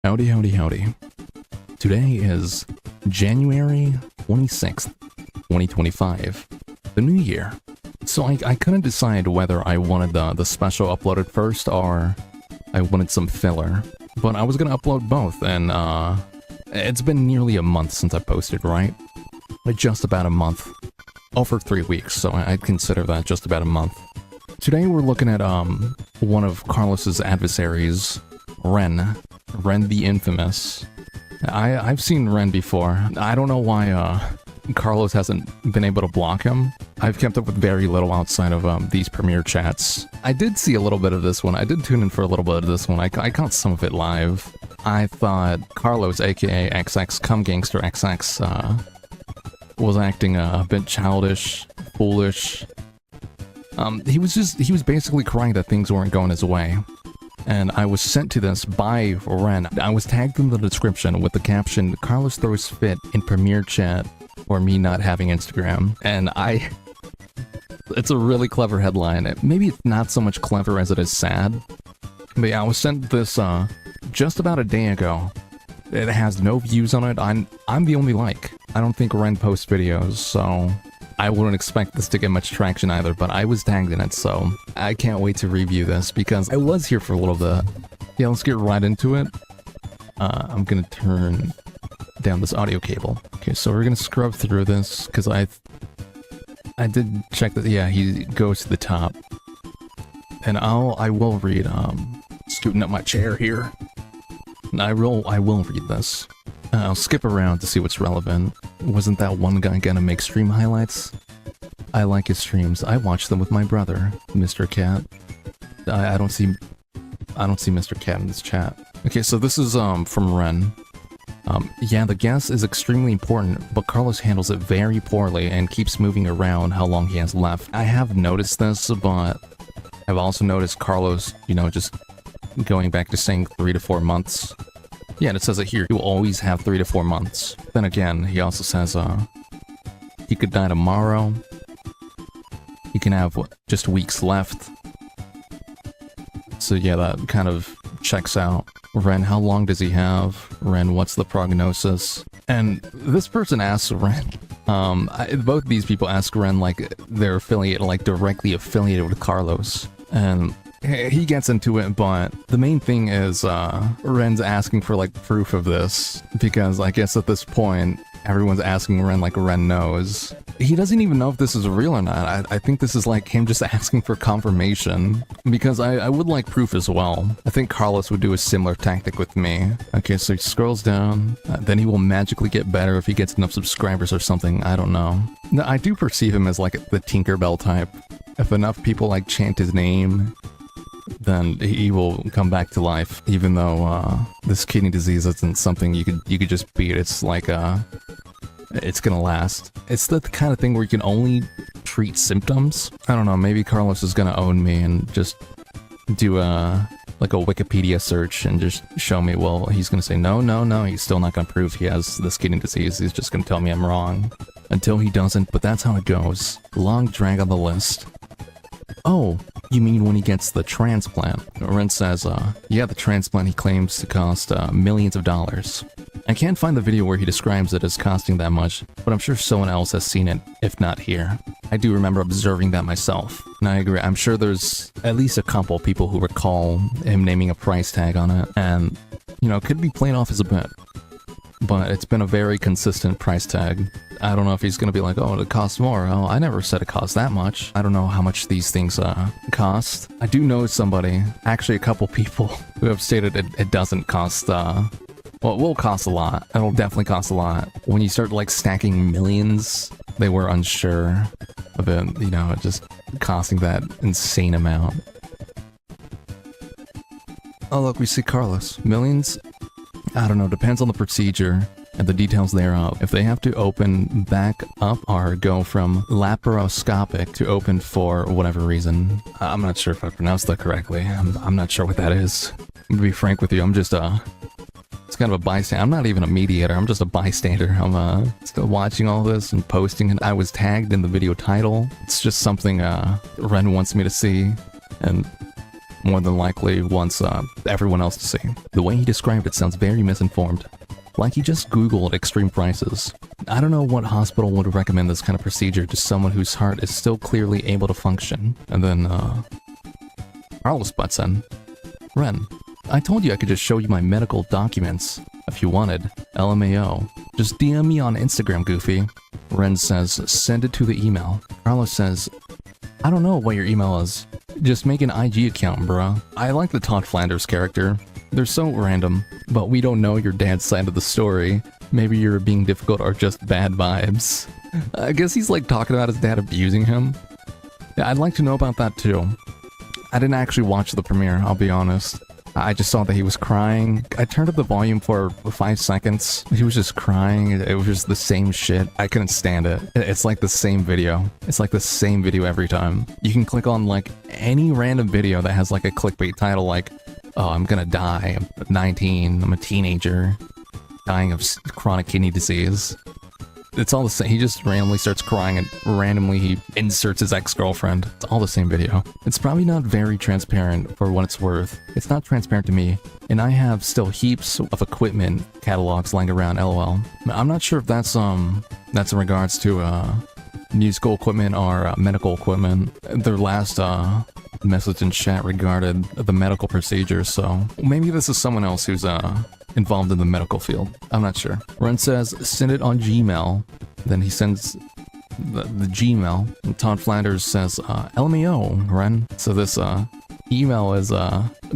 Howdy, howdy, howdy. Today is January 26th, 2025, the new year. So I couldn't decide whether I wanted the special uploaded first or I wanted some filler. But I was gonna upload both, and it's been nearly a month since I posted, right? Just about a month. Over 3 weeks, so I'd consider that just about a month. Today we're looking at one of Carlos's adversaries, Ren the Infamous. I've seen Ren before. I don't know why Carlos hasn't been able to block him. I've kept up with very little outside of these premiere chats. I did see a little bit of this one. I did tune in for a little bit of this one. I caught some of it live. I thought Carlos, aka XX Cum Gangster XX, was acting a bit childish, foolish. He was basically crying that things weren't going his way. And I was sent to this by Ren. I was tagged in the description with the caption, "Carlos throws fit in premiere chat or me not having Instagram." And it's a really clever headline. Maybe it's not so much clever as it is sad. But yeah, I was sent this just about a day ago. It has no views on it. I'm the only like. I don't think Ren posts videos, so I wouldn't expect this to get much traction either, but I was tagged in it, so I can't wait to review this because I was here for a little bit. Yeah, let's get right into it. I'm gonna turn down this audio cable. Okay, so we're gonna scrub through this because I did check that. Yeah, he goes to the top, and I will read. Scooting up my chair here. And I will read this. I'll skip around to see what's relevant. Wasn't that one guy gonna make stream highlights? I like his streams. I watch them with my brother, Mr. Cat. I don't see Mr. Cat in this chat. Okay, so this is from Ren. Yeah, the guess is extremely important, but Carlos handles it very poorly and keeps moving around how long he has left. I have noticed this, but I've also noticed Carlos, just going back to saying 3 to 4 months. Yeah, and it says it here. You'll always have 3 to 4 months. Then again, he also says, he could die tomorrow. He can have, just weeks left. So yeah, that kind of checks out. Ren, how long does he have? Ren, what's the prognosis? And this person asks Ren, both these people ask Ren like they're affiliated, like directly affiliated with Carlos. And he gets into it, but the main thing is Ren's asking for like proof of this, because I guess at this point everyone's asking Ren like Ren knows. He doesn't even know if this is real or not. I think this is like him just asking for confirmation, because I would like proof as well. I think Carlos would do a similar tactic with me. Okay, so he scrolls down, then he will magically get better if he gets enough subscribers or something. I don't know. No, I do perceive him as like the Tinkerbell type. If enough people like chant his name, then he will come back to life, even though this kidney disease isn't something you could just beat. It's like it's gonna last. It's the kind of thing where you can only treat symptoms. I don't know, maybe Carlos is gonna own me and just do like a Wikipedia search and just show me. Well, he's gonna say no, he's still not gonna prove he has this kidney disease. He's just gonna tell me I'm wrong until he doesn't, but that's how it goes. Long drag on the list. Oh, you mean when he gets the transplant? Ren says, yeah, the transplant he claims to cost millions of dollars. I can't find the video where he describes it as costing that much, but I'm sure someone else has seen it, if not here. I do remember observing that myself, and I agree. I'm sure there's at least a couple people who recall him naming a price tag on it, and, it could be played off as a bit. But it's been a very consistent price tag. I don't know if he's gonna be like, oh, it costs more. Oh, I never said it cost that much. I don't know how much these things cost. I do know somebody, actually a couple people, who have stated it doesn't cost, well, it will cost a lot. It'll definitely cost a lot. When you start like stacking millions, they were unsure of it, just costing that insane amount. Oh look, we see Carlos. Millions? I don't know, depends on the procedure and the details thereof. If they have to open back up or go from laparoscopic to open for whatever reason. I'm not sure if I pronounced that correctly. I'm not sure what that is. I'm gonna be frank with you, I'm just it's kind of a bystander. I'm not even a mediator, I'm just a bystander. I'm still watching all this and posting it. I was tagged in the video title. It's just something Ren wants me to see. And more than likely wants everyone else to see. The way he described it sounds very misinformed. Like he just Googled extreme prices. I don't know what hospital would recommend this kind of procedure to someone whose heart is still clearly able to function. And then, Carlos butts in. Ren, I told you I could just show you my medical documents if you wanted. LMAO. Just DM me on Instagram, Goofy. Ren says, send it to the email. Carlos says, I don't know what your email is. Just make an IG account, bruh. I like the Todd Flanders character. They're so random, but we don't know your dad's side of the story. Maybe you're being difficult or just bad vibes. I guess he's like talking about his dad abusing him. Yeah, I'd like to know about that too. I didn't actually watch the premiere, I'll be honest. I just saw that he was crying. I turned up the volume for 5 seconds. He was just crying. It was just the same shit. I couldn't stand it. It's like the same video. It's like the same video every time. You can click on like any random video that has like a clickbait title like, oh, I'm gonna die. I'm 19. I'm a teenager. Dying of chronic kidney disease. It's all the same. He just randomly starts crying and randomly he inserts his ex-girlfriend. It's all the same video. It's probably not very transparent for what it's worth. It's not transparent to me. And I have still heaps of equipment catalogs lying around, lol. I'm not sure if that's in regards to musical equipment or medical equipment. Their last message in chat regarded the medical procedure, so maybe this is someone else who's involved in the medical field. I'm not sure. Ren says, send it on Gmail. Then he sends the Gmail. And Todd Flanders says, LMAO, Ren. So this email is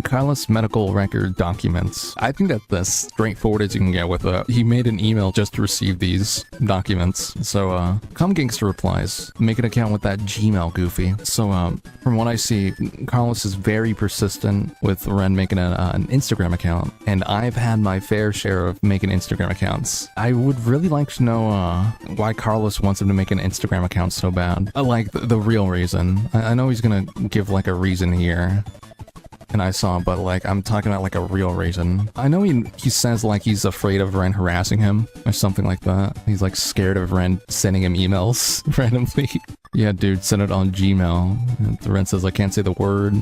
Carlos medical record documents. I think that's as straightforward as you can get with he made an email just to receive these documents. So Come Gangster replies, make an account with that Gmail, Goofy. So from what I see, Carlos is very persistent with Ren making an Instagram account, and I've had my fair share of making Instagram accounts. I would really like to know why Carlos wants him to make an Instagram account so bad. Like the real reason. I know he's gonna give like a reason here. And I saw, but like, I'm talking about like a real reason. I know he says like he's afraid of Ren harassing him or something like that. He's like scared of Ren sending him emails randomly. Yeah, dude, send it on Gmail. And Ren says, I can't say the word.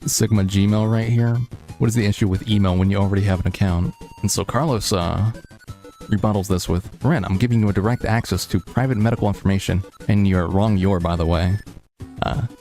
Sigma Gmail right here. What is the issue with email when you already have an account? And so Carlos rebuttals this with, Ren, I'm giving you a direct access to private medical information. And you're wrong, by the way.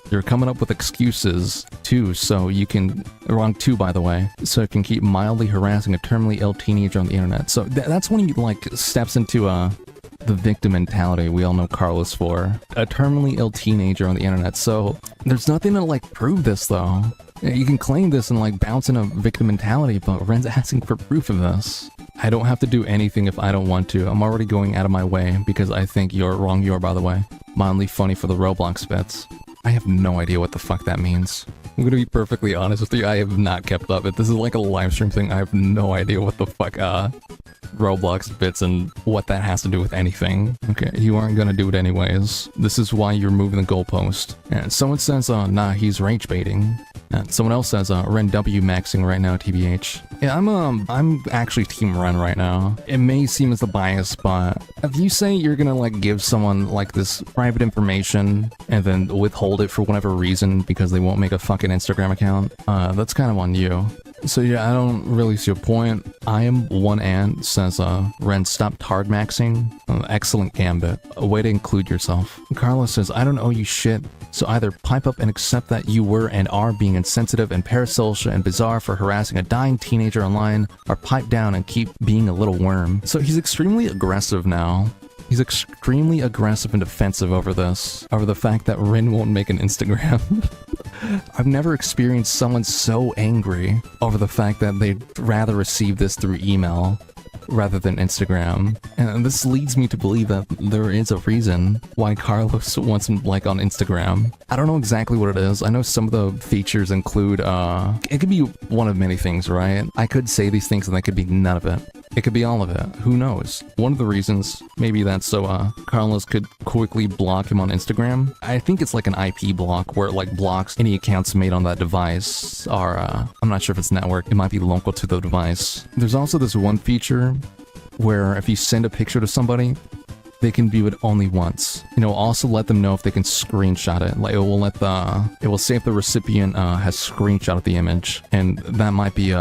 You're coming up with excuses too, so you can wrong too, by the way, so you can keep mildly harassing a terminally ill teenager on the internet. So that's when he like steps into the victim mentality we all know Carlos for. A terminally ill teenager on the internet. So there's nothing to like prove this though. You can claim this and like bounce in a victim mentality, but Ren's asking for proof of this. I don't have to do anything if I don't want to. I'm already going out of my way because I think you're wrong, by the way. Mildly funny for the Roblox bits. I have no idea what the fuck that means. I'm gonna be perfectly honest with you, I have not kept up. If this is like a live stream thing, I have no idea what the fuck Roblox bits and what that has to do with anything. Okay, you aren't gonna do it anyways. This is why you're moving the goalpost. And someone says, nah, he's rage baiting. And someone else says, Ren W maxing right now, TBH. Yeah, I'm actually Team Ren right now. It may seem as a bias, but if you say you're gonna like give someone like this private information and then withhold it for whatever reason because they won't make a fucking Instagram account, that's kind of on you. So yeah, I don't really see a point. I am one ant says, Ren, stop tard maxing. Excellent gambit. A way to include yourself. Carlos says, I don't owe you shit. So either pipe up and accept that you were and are being insensitive and parasocial and bizarre for harassing a dying teenager online, or pipe down and keep being a little worm. So he's extremely aggressive now. He's extremely aggressive and defensive over this. Over the fact that Ren won't make an Instagram. I've never experienced someone so angry over the fact that they'd rather receive this through email rather than Instagram. And this leads me to believe that there is a reason why Carlos wants him like on Instagram. I don't know exactly what it is. I know some of the features include, it could be one of many things, right? I could say these things and that could be none of it. It could be all of it. Who knows? One of the reasons, maybe that's so Carlos could quickly block him on Instagram. I think it's like an IP block where it like blocks any accounts made on that device, or I'm not sure if it's network. It might be local to the device. There's also this one feature where if you send a picture to somebody they can view it only once. You know, also let them know if they can screenshot it. Like, it will say if the recipient has screenshotted the image, and that might be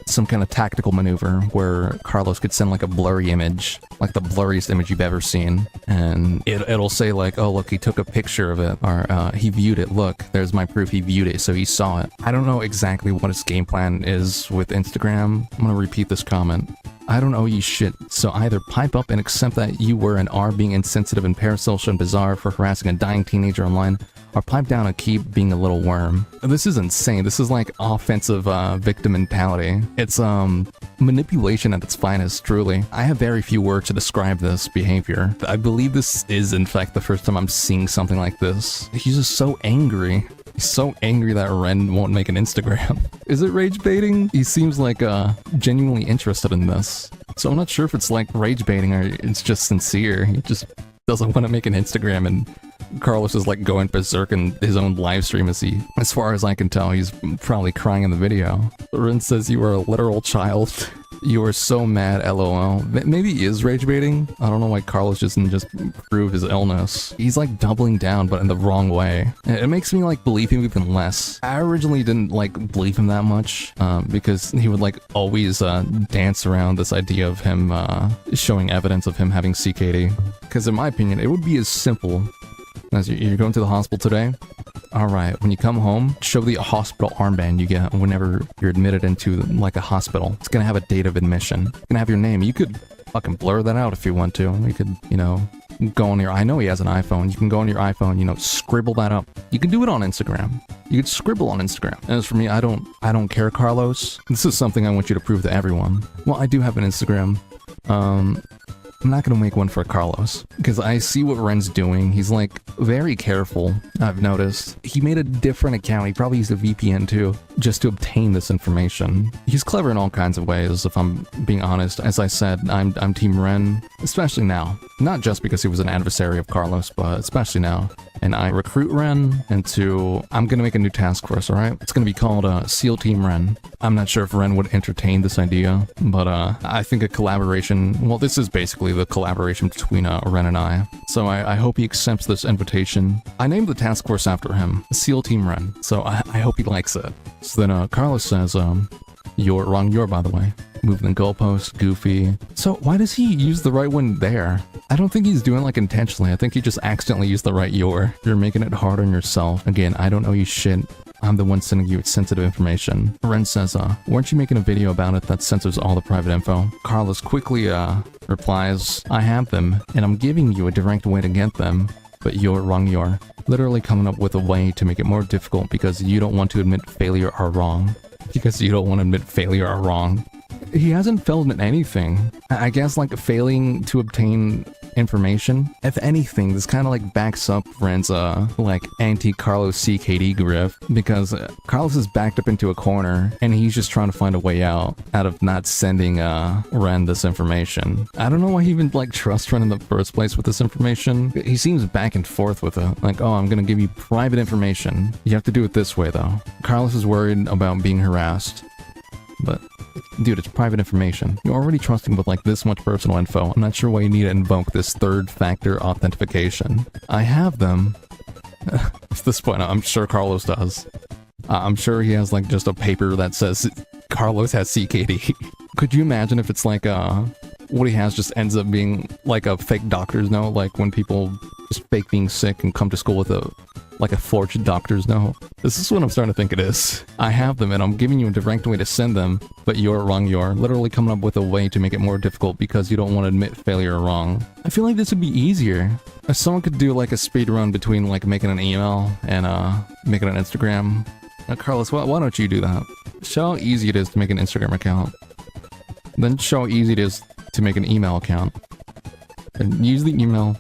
some kind of tactical maneuver where Carlos could send like a blurry image, like the blurriest image you've ever seen, and it'll say like, oh look, he took a picture of it, or he viewed it, look, there's my proof, he viewed it, so he saw it. I don't know exactly what his game plan is with Instagram. I'm gonna repeat this comment. I don't owe you shit, so either pipe up and accept that you were and are being insensitive and parasocial and bizarre for harassing a dying teenager online, or pipe down and keep being a little worm. This is insane. This is like offensive victim mentality. It's manipulation at its finest, truly. I have very few words to describe this behavior. I believe this is in fact the first time I'm seeing something like this. He's just so angry. He's so angry that Ren won't make an Instagram. Is it rage baiting? He seems like genuinely interested in this. So I'm not sure if it's like rage baiting or it's just sincere. He just doesn't want to make an Instagram, and Carlos is like going berserk in his own live stream as far as I can tell, he's probably crying in the video. Ren says you are a literal child. You are so mad, lol. Maybe he is rage baiting. I don't know why Carlos doesn't just prove his illness. He's like doubling down, but in the wrong way. It makes me like believe him even less. I originally didn't like believe him that much because he would like always dance around this idea of him showing evidence of him having CKD. Because in my opinion, it would be as simple as you're going to the hospital today. Alright, when you come home, show the hospital armband you get whenever you're admitted into like a hospital. It's gonna have a date of admission. It's gonna have your name. You could fucking blur that out if you want to. You could, you know, go on your... I know he has an iPhone. You can go on your iPhone, you know, scribble that up. You can do it on Instagram. You could scribble on Instagram. As for me, I don't care, Carlos. This is something I want you to prove to everyone. Well, I do have an Instagram. I'm not gonna make one for Carlos, because I see what Ren's doing. He's like very careful, I've noticed. He made a different account, he probably used a VPN too, just to obtain this information. He's clever in all kinds of ways, if I'm being honest. As I said, I'm Team Ren, especially now. Not just because he was an adversary of Carlos, but especially now. And I recruit Ren into... I'm gonna make a new task force, alright? It's gonna be called SEAL Team Ren. I'm not sure if Ren would entertain this idea, but I think a collaboration... Well, this is basically the collaboration between Ren and I. So I hope he accepts this invitation. I named the task force after him, SEAL Team Ren, so I hope he likes it. So then Carlos says, you're wrong, by the way. Moving the goalpost, goofy. So why does he use the right one there? I don't think he's doing like intentionally. I think he just accidentally used the right you're making it hard on yourself. Again, I don't owe you shit. I'm the one sending you sensitive information. Ren says, weren't you making a video about it that censors all the private info? Carlos quickly, replies, I have them, and I'm giving you a direct way to get them. But you're wrong, literally coming up with a way to make it more difficult because you don't want to admit failure or wrong. Because you don't want to admit failure or wrong. He hasn't failed at anything. I guess like failing to obtain information. If anything, this kind of like backs up Ren's like anti-Carlos CKD grift, because Carlos is backed up into a corner and he's just trying to find a way out of not sending Ren this information. I don't know why he even like trusts Ren in the first place with this information. He seems back and forth with it, like, oh, I'm gonna give you private information. You have to do it this way though. Carlos is worried about being harassed, but dude, it's private information. You're already trusting with like this much personal info. I'm not sure why you need to invoke this third factor authentication. I have them. At this point, I'm sure Carlos does. I'm sure he has like just a paper that says Carlos has CKD. Could you imagine if it's like what he has just ends up being like a fake doctor's note, like when people just fake being sick and come to school with a forged doctor's note? This is what I'm starting to think it is. I have them and I'm giving you a direct way to send them, but you're wrong, you're literally coming up with a way to make it more difficult because you don't want to admit failure or wrong. I feel like this would be easier. If someone could do like a speed run between like making an email and making an Instagram. Carlos, why don't you do that? Show how easy it is to make an Instagram account. Then show how easy it is to make an email account. And use the email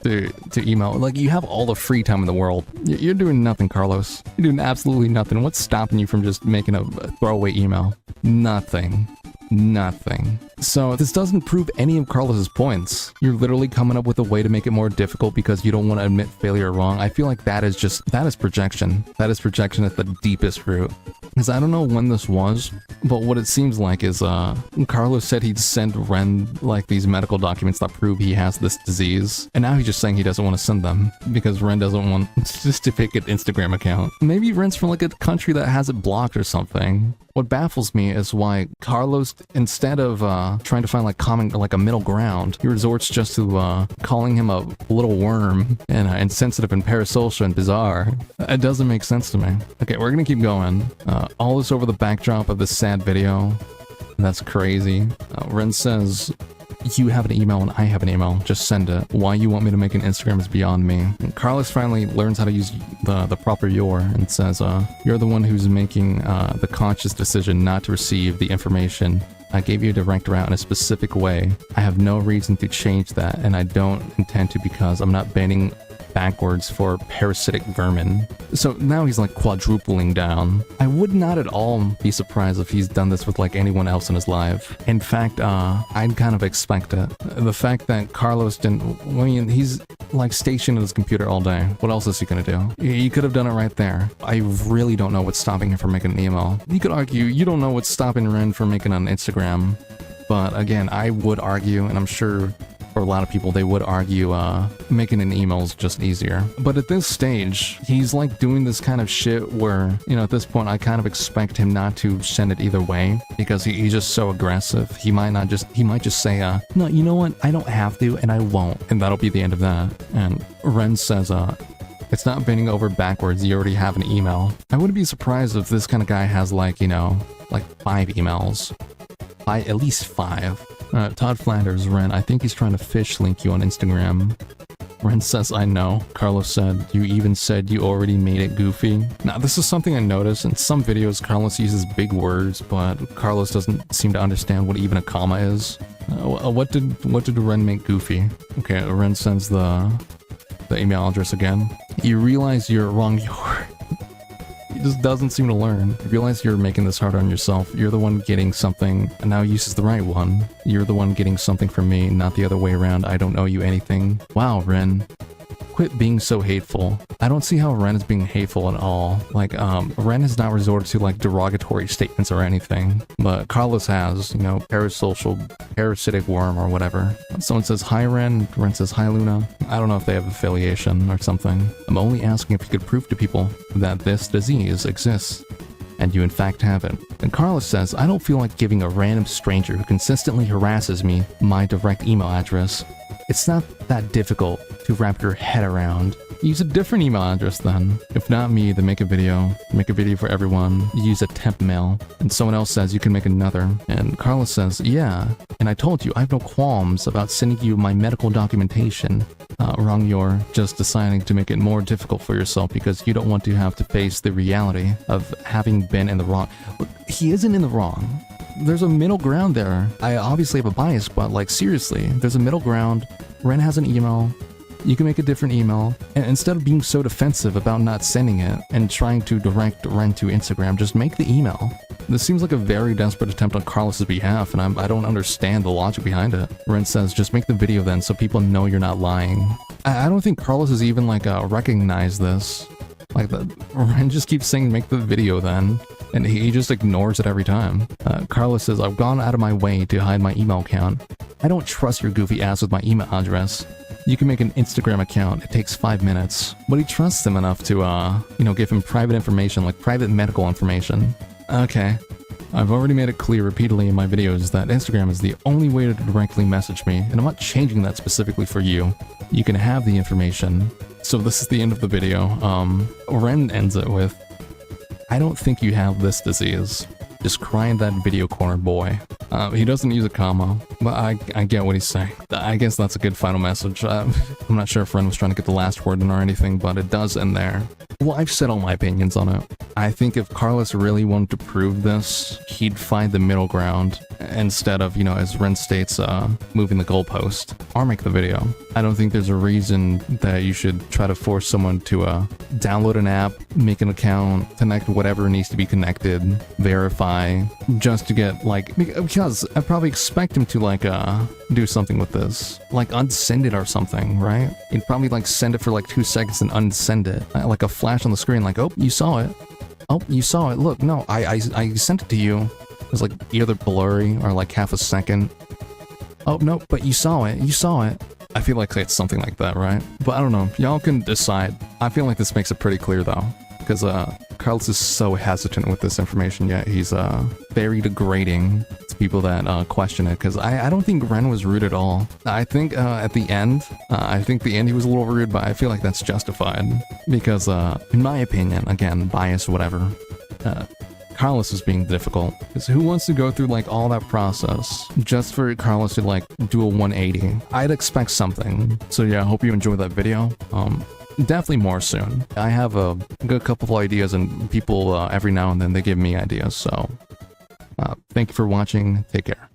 to email. Like, you have all the free time in the world. You're doing nothing, Carlos. You're doing absolutely nothing. What's stopping you from just making a throwaway email? Nothing. Nothing. So this doesn't prove any of Carlos's points. You're literally coming up with a way to make it more difficult because you don't want to admit failure or wrong. I feel like that is projection. That is projection at the deepest root. Because I don't know when this was, but what it seems like is Carlos said he'd send Ren like these medical documents that prove he has this disease, and now he's just saying he doesn't want to send them because Ren doesn't want just to pick an Instagram account. Maybe Ren's from like a country that has it blocked or something. What baffles me is why Carlos, instead of trying to find like a middle ground, he resorts just to calling him a little worm and insensitive and parasocial and bizarre. It doesn't make sense to me. Okay, we're gonna keep going. All this over the backdrop of this sad video. That's crazy. Ren says, you have an email and I have an email. Just send it. Why you want me to make an Instagram is beyond me. And Carlos finally learns how to use the proper your and says, you're the one who's making the conscious decision not to receive the information. I gave you a direct route in a specific way. I have no reason to change that, and I don't intend to because I'm not bending backwards for parasitic vermin. So now he's like quadrupling down. I would not at all be surprised if he's done this with like anyone else in his life. In fact, I'd kind of expect it. The fact that Carlos didn't, I mean, he's like stationed at his computer all day. What else is he gonna do? He could have done it right there. I really don't know what's stopping him from making an email. You could argue you don't know what's stopping Ren from making an Instagram. But again, I would argue, and I'm sure for a lot of people, they would argue making an email is just easier. But at this stage, he's like doing this kind of shit where, you know, at this point, I kind of expect him not to send it either way because he's just so aggressive. He might just say, no, you know what? I don't have to and I won't. And that'll be the end of that. And Ren says, it's not bending over backwards. You already have an email. I wouldn't be surprised if this kind of guy has like, you know, like 5 emails. At least 5. Todd Flanders, Ren, I think he's trying to fish link you on Instagram. Ren says, I know. Carlos said, you even said you already made it goofy. Now, this is something I noticed. In some videos, Carlos uses big words, but Carlos doesn't seem to understand what even a comma is. What did Ren make goofy? Okay, Ren sends the email address again. You realize you're wrong. He just doesn't seem to learn. You realize you're making this hard on yourself. You're the one getting something, and now uses the right one. You're the one getting something from me, not the other way around. I don't owe you anything. Wow, Ren. Quit being so hateful. I don't see how Ren is being hateful at all. Like, Ren has not resorted to, like, derogatory statements or anything. But Carlos has, you know, parasitic worm or whatever. Someone says, hi, Ren. Ren says, hi, Luna. I don't know if they have affiliation or something. I'm only asking if you could prove to people that this disease exists. And you in fact haven't. And Carlos says, I don't feel like giving a random stranger who consistently harasses me my direct email address. It's not that difficult to wrap your head around. Use a different email address then. If not me, then make a video. Make a video for everyone. Use a temp mail. And someone else says you can make another. And Carlos says, yeah. And I told you, I have no qualms about sending you my medical documentation. Wrong, you're just deciding to make it more difficult for yourself because you don't want to have to face the reality of having been in the wrong. Look, he isn't in the wrong. There's a middle ground there. I obviously have a bias, but like seriously, there's a middle ground. Ren has an email. You can make a different email, and instead of being so defensive about not sending it and trying to direct Ren to Instagram, just make the email. This seems like a very desperate attempt on Carlos's behalf, and I don't understand the logic behind it. Ren says, just make the video then so people know you're not lying. I don't think Carlos has even like recognized this. Like, Ren just keeps saying make the video then, and he just ignores it every time. Carlos says, I've gone out of my way to hide my email account. I don't trust your goofy ass with my email address. You can make an Instagram account. It takes 5 minutes. But he trusts him enough to, you know, give him private information, like private medical information. Okay. I've already made it clear repeatedly in my videos that Instagram is the only way to directly message me, and I'm not changing that specifically for you. You can have the information. So this is the end of the video. Ren ends it with, I don't think you have this disease. Just cry in that video corner, boy. He doesn't use a comma, but I get what he's saying. I guess that's a good final message. I'm not sure if Ren was trying to get the last word in or anything, but it does end there. Well, I've said all my opinions on it. I think if Carlos really wanted to prove this, he'd find the middle ground. instead of, you know, as Ren states, moving the goalpost or make the video. I don't think there's a reason that you should try to force someone to download an app, make an account, connect whatever needs to be connected, verify, just to get like, because I probably expect him to like do something with this, like unsend it or something, right? He'd probably like send it for like 2 seconds and unsend it, like a flash on the screen, like, oh, you saw it. Oh, you saw it. Look, no, I sent it to you. It was like either blurry or like half a second. Oh, no, but you saw it. You saw it. I feel like it's something like that, right? But I don't know. Y'all can decide. I feel like this makes it pretty clear, though. Because Carlos is so hesitant with this information, yet he's very degrading to people that question it. Because I don't think Ren was rude at all. I think at the end, he was a little rude, but I feel like that's justified. Because in my opinion, again, bias, whatever, Carlos is being difficult. Because who wants to go through like all that process just for Carlos to like do a 180? I'd expect something. So yeah, I hope you enjoyed that video. Definitely more soon. I have a good couple of ideas, and people every now and then they give me ideas. So thank you for watching. Take care.